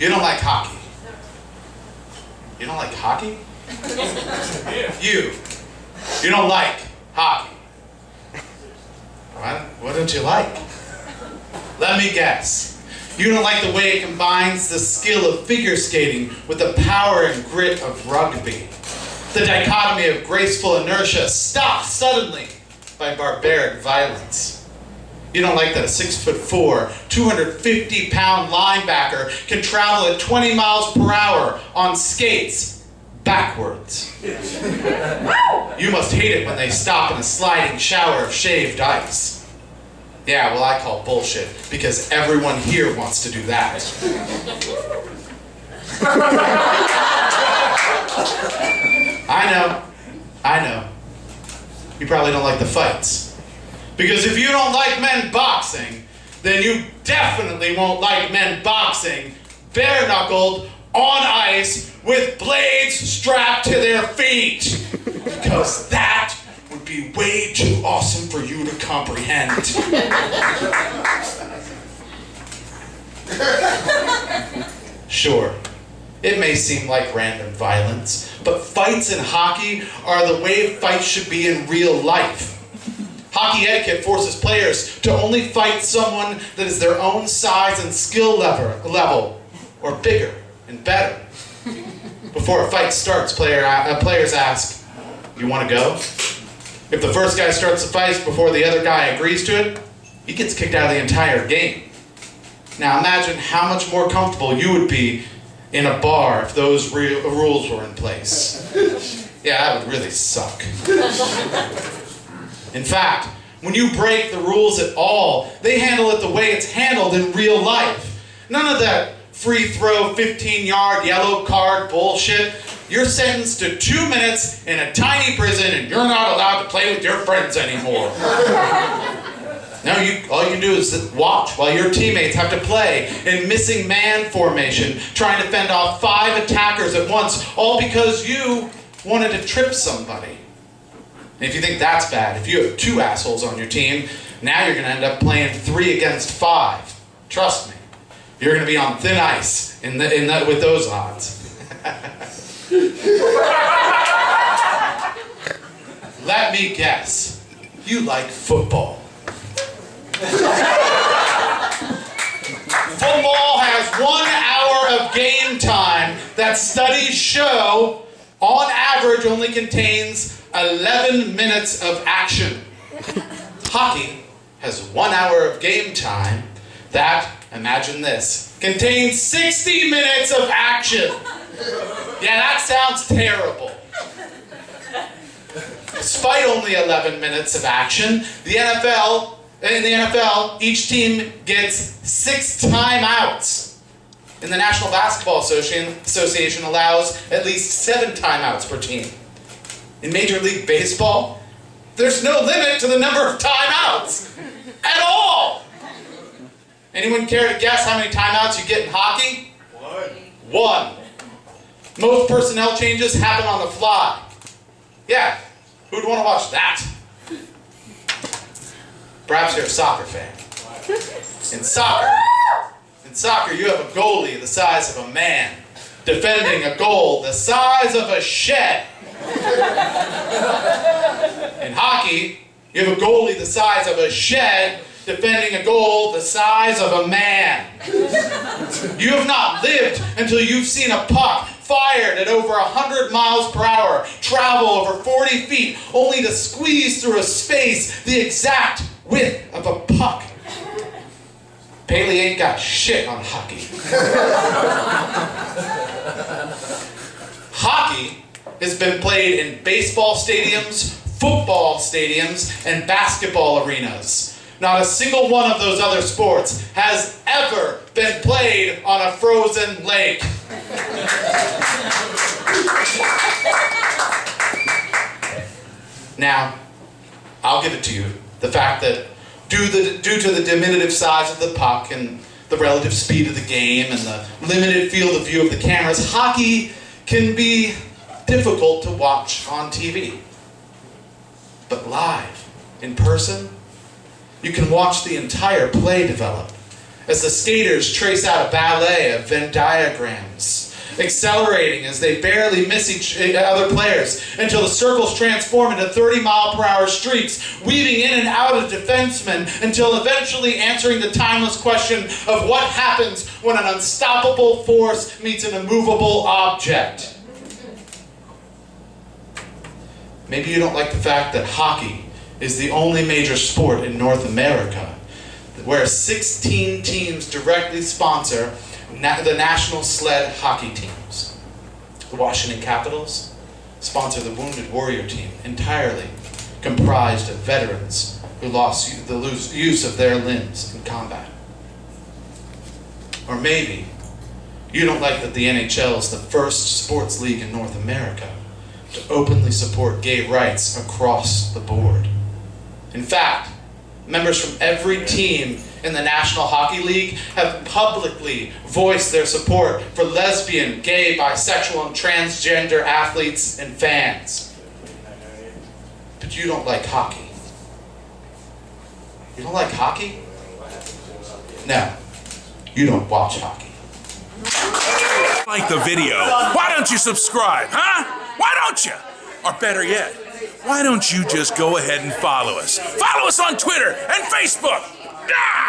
You don't like hockey. You don't like hockey? You don't like hockey. What don't you like? Let me guess. You don't like the way it combines the skill of figure skating with the power and grit of rugby. The dichotomy of graceful inertia stopped suddenly by barbaric violence. You don't like that a 6'4", 250-pound linebacker can travel at 20 miles per hour on skates backwards. You must hate it when they stop in a sliding shower of shaved ice. Yeah, well, I call bullshit, because everyone here wants to do that. I know. You probably don't like the fights. Because if you don't like men boxing, then you definitely won't like men boxing bare-knuckled, on ice, with blades strapped to their feet. Because that would be way too awesome for you to comprehend. Sure, it may seem like random violence, but fights in hockey are the way fights should be in real life. Hockey etiquette forces players to only fight someone that is their own size and skill level or bigger and better. Before a fight starts, players ask, "You want to go?" If the first guy starts the fight before the other guy agrees to it, he gets kicked out of the entire game. Now imagine how much more comfortable you would be in a bar if those rules were in place. Yeah, that would really suck. In fact, when you break the rules at all, they handle it the way it's handled in real life. None of that free throw, 15-yard yellow card bullshit. You're sentenced to 2 minutes in a tiny prison and you're not allowed to play with your friends anymore. Now all you can do is watch while your teammates have to play in missing man formation, trying to fend off 5 attackers at once, all because you wanted to trip somebody. And if you think that's bad, if you have 2 assholes on your team, now you're going to end up playing 3 against 5. Trust me, you're going to be on thin ice with those odds. Let me guess, you like football. Football has 1 hour of game time that studies show, on average, only contains 11 minutes of action. Hockey has 1 hour of game time that, imagine this, contains 60 minutes of action. Yeah, that sounds terrible. Despite only 11 minutes of action, in the NFL, each team gets 6 timeouts. And the National Basketball Association allows at least 7 timeouts per team. In Major League Baseball, there's no limit to the number of timeouts at all. Anyone care to guess how many timeouts you get in hockey? 1. Most personnel changes happen on the fly. Yeah, who'd want to watch that? Perhaps you're a soccer fan. In soccer, you have a goalie the size of a man, defending a goal the size of a shed. In hockey, you have a goalie the size of a shed, defending a goal the size of a man. You have not lived until you've seen a puck fired at over 100 miles per hour, travel over 40 feet, only to squeeze through a space the exact width of a puck. Paley ain't got shit on hockey. Hockey has been played in baseball stadiums, football stadiums, and basketball arenas. Not a single one of those other sports has ever been played on a frozen lake. Now, I'll give it to you. The fact that due to the diminutive size of the puck and the relative speed of the game and the limited field of view of the cameras, hockey can be difficult to watch on TV. But live, in person, you can watch the entire play develop as the skaters trace out a ballet of Venn diagrams, accelerating as they barely miss each other players until the circles transform into 30-mile-per-hour streaks, weaving in and out of defensemen until eventually answering the timeless question of what happens when an unstoppable force meets an immovable object. Maybe you don't like the fact that hockey is the only major sport in North America where 16 teams directly sponsor the National Sled Hockey teams. The Washington Capitals sponsor the Wounded Warrior team, entirely comprised of veterans who lost the use of their limbs in combat. Or maybe you don't like that the NHL is the first sports league in North America to openly support gay rights across the board. In fact, members from every team in the National Hockey League have publicly voiced their support for lesbian, gay, bisexual, and transgender athletes and fans. But you don't like hockey. You don't like hockey? No, you don't watch hockey. Like the video, why don't you subscribe, huh? Why don't you? Or better yet, why don't you just go ahead and follow us? Follow us on Twitter and Facebook! Ah!